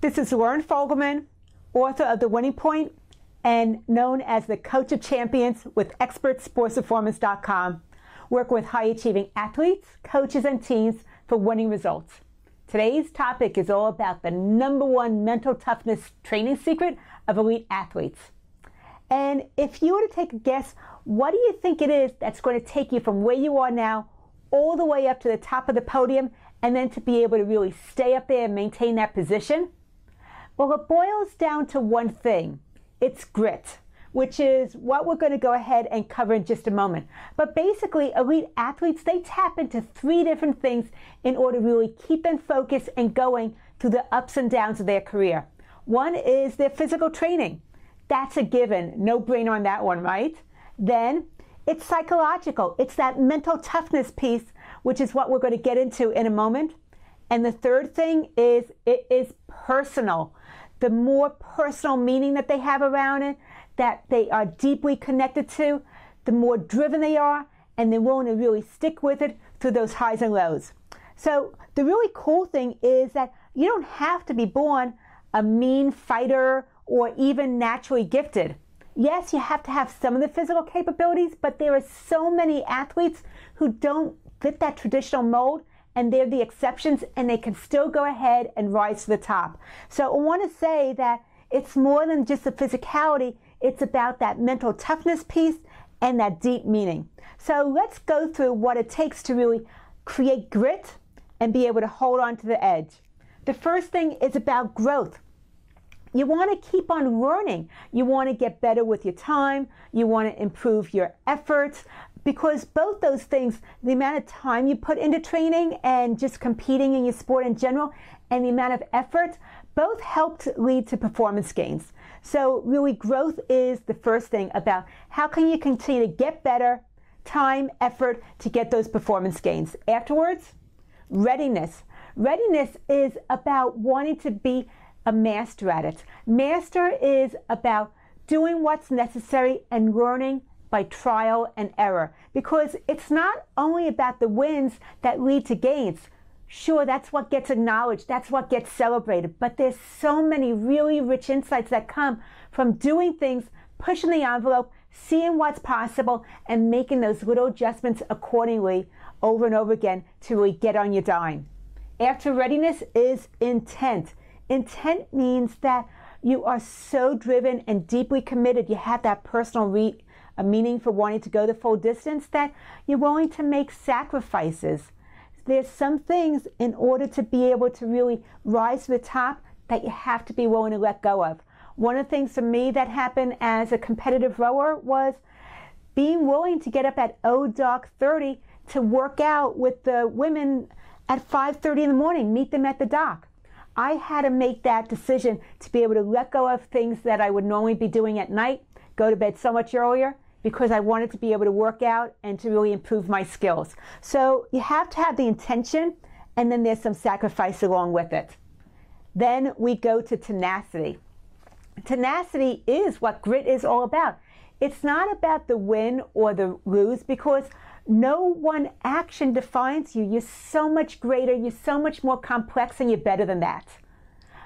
This is Loren Fogelman, author of The Winning Point and known as the Coach of Champions with ExpertSportsPerformance.com. Work with high-achieving athletes, coaches, and teams for winning results. Today's topic is all about the #1 mental toughness training secret of elite athletes. And if you were to take a guess, what do you think it is that's going to take you from where you are now all the way up to the top of the podium and then to be able to really stay up there and maintain that position? Well, it boils down to one thing. It's grit, which is what we're going to go ahead and cover in just a moment. But basically, elite athletes, they tap into 3 different things in order to really keep them focused and going through the ups and downs of their career. One is their physical training. That's a given. No brainer on that one, right? Then it's psychological. It's that mental toughness piece, which is what we're going to get into in a moment. And the third thing is it is personal. The more personal meaning that they have around it, that they are deeply connected to, the more driven they are, and they're willing to really stick with it through those highs and lows. So the really cool thing is that you don't have to be born a mean fighter or even naturally gifted. Yes, you have to have some of the physical capabilities, but there are so many athletes who don't fit that traditional mold, and they're the exceptions, and they can still go ahead and rise to the top. So I want to say that it's more than just the physicality. It's about that mental toughness piece and that deep meaning. So let's go through what it takes to really create grit and be able to hold on to the edge. The first thing is about growth. You want to keep on learning. You want to get better with your time. You want to improve your efforts, because both those things, the amount of time you put into training and just competing in your sport in general, and the amount of effort, both help to lead to performance gains. So really, growth is the first thing about how can you continue to get better, time, effort to get those performance gains. Afterwards, readiness. Readiness is about wanting to be a master at it. Master is about doing what's necessary and learning by trial and error, because it's not only about the wins that lead to gains. Sure, that's what gets acknowledged, that's what gets celebrated, but there's so many really rich insights that come from doing things, pushing the envelope, seeing what's possible, and making those little adjustments accordingly over and over again to really get on your dime. After readiness is intent. Intent means that you are so driven and deeply committed, you have that personal a meaning for wanting to go the full distance, that you're willing to make sacrifices. There's some things in order to be able to really rise to the top that you have to be willing to let go of. One of the things for me that happened as a competitive rower was being willing to get up at 30 to work out with the women at 5:30 in the morning, meet them at the dock. I had to make that decision to be able to let go of things that I would normally be doing at night, go to bed so much earlier, because I wanted to be able to work out and to really improve my skills. So you have to have the intention, and then there's some sacrifice along with it. Then we go to tenacity. Tenacity is what grit is all about. It's not about the win or the lose, because no one action defines you. You're so much greater, you're so much more complex, and you're better than that.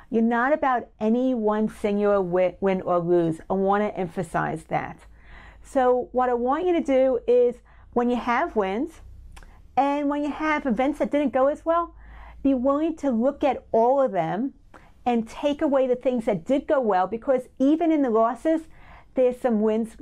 You're not about any one singular win or lose. I want to emphasize that. So what I want you to do is, when you have wins and when you have events that didn't go as well, be willing to look at all of them and take away the things that did go well, because even in the losses, there's some wins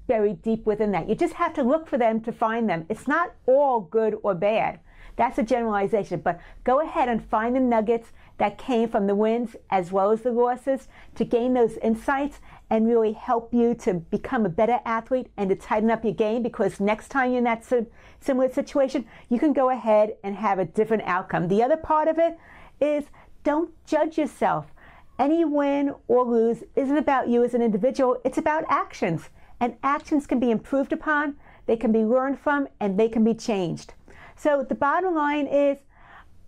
buried deep within that. You just have to look for them to find them. It's not all good or bad. That's a generalization, but go ahead and find the nuggets that came from the wins as well as the losses to gain those insights and really help you to become a better athlete and to tighten up your game, because next time you're in that similar situation, you can go ahead and have a different outcome. The other part of it is, don't judge yourself. Any win or lose isn't about you as an individual, it's about actions. And actions can be improved upon, they can be learned from, and they can be changed. So the bottom line is,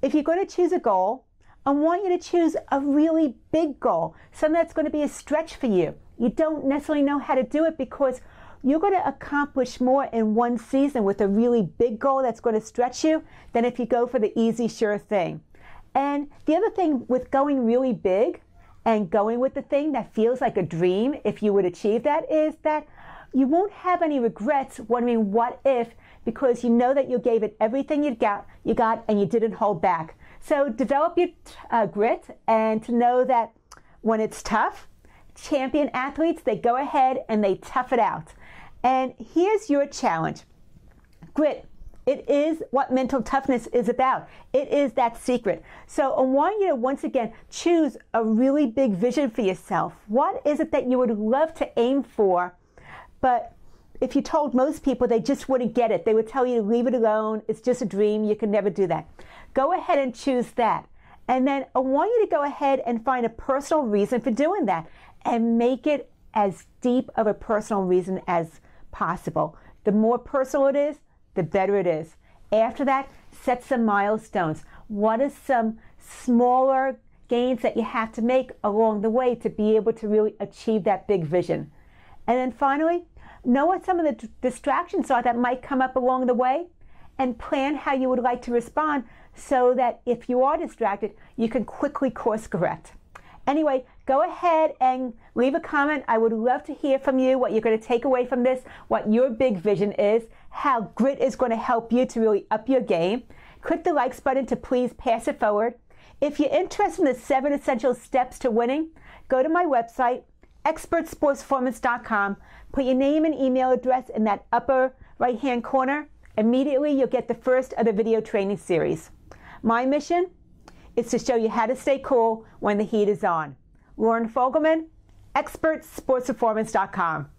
if you're going to choose a goal, I want you to choose a really big goal, something that's going to be a stretch for you. You don't necessarily know how to do it, because you're going to accomplish more in one season with a really big goal that's going to stretch you than if you go for the easy, sure thing. And the other thing with going really big, and going with the thing that feels like a dream, if you would achieve that, is that you won't have any regrets wondering what if, because you know that you gave it everything you got, and you didn't hold back. So develop your grit, and to know that when it's tough, champion athletes, they go ahead and they tough it out. And here's your challenge. Grit. It is what mental toughness is about. It is that secret. So I want you to once again choose a really big vision for yourself. What is it that you would love to aim for? But if you told most people, they just wouldn't get it. They would tell you to leave it alone. It's just a dream. You can never do that. Go ahead and choose that. And then I want you to go ahead and find a personal reason for doing that and make it as deep of a personal reason as possible. The more personal it is, the better it is. After that, set some milestones. What are some smaller gains that you have to make along the way to be able to really achieve that big vision? And then finally, know what some of the distractions are that might come up along the way, and plan how you would like to respond so that if you are distracted, you can quickly course correct. Anyway, go ahead and leave a comment. I would love to hear from you what you're going to take away from this, what your big vision is, how grit is going to help you to really up your game. Click the likes button to please pass it forward. If you're interested in the 7 essential steps to winning, go to my website, expertsportsperformance.com. Put your name and email address in that upper right-hand corner. Immediately, you'll get the first of the video training series. My mission is to show you how to stay cool when the heat is on. Loren Fogelman, expertsportsperformance.com.